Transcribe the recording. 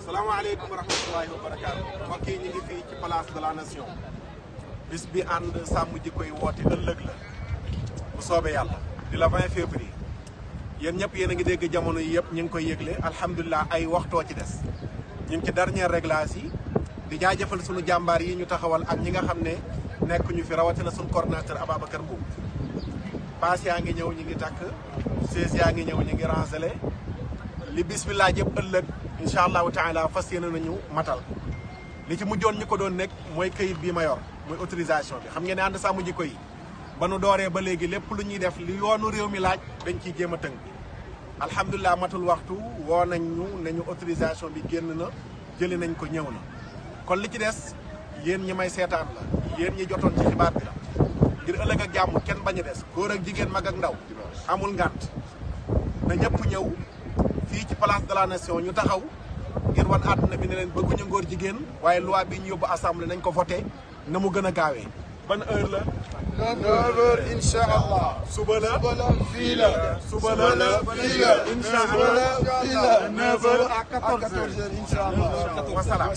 salaamaaleykum wa rahmatullahi wa barakaatu. mbokk yi ñu ngi fii ci place de la nation bis bi ànd sàmm jikko yi woote ëllëg la bu soobee yàlla di la 20 février yéen ñëpp yéen a ngi dégg jamono yi yëpp ñu ngi koy yëgle alhamdulilah ay waxtoo ci des ñu ngi ci dernier réglage yi di jaajëfal sunu jàmbaar yi ñu taxawal ak ñi nga xam ne nekk ñu fi rawatina sunu coordinateur Ababacar Mbow. paas yaa ngi ñëw ñu ngi takk siège yaa ngi ñëw ñu ngi rangelé li bis bi laaj yëpp ëllëg incha allahu taala fas yéene nañu matal li ci mujjoon ñu ko doon nekk mooy këyit bii ma yor muy autorisation bi xam ngeen ne ànd sàmm jikko yi ba nu dooree ba léegi lépp lu ñuy def li yoonu réew mi laaj dañ ciy jéem a tënk alhamdulilah matul waxtu woo nañ ñu ne ñu autorisation bi génn na jëli nañ ko ñëw na kon li ci des yéen ñi may seetaan la yéen ñi jotoon ci xibaar bi la ngir ëllëg ak jàmm kenn bañ a des góor ak jigéen mag ak ndaw amul ngànt na ñëpp ñëw fii ci place de la nation ñu taxaw ngir wan àdduna bi ne leen bëgguñu ngóor jigéen waaye loi bi ñu yóbbu assemblée nañ ko voté na mu gën a gaawee. ban heure la. 9h incha allah. suba la fii la. suba la fii la incha allah 9h à 14h incha allah. wasalaam.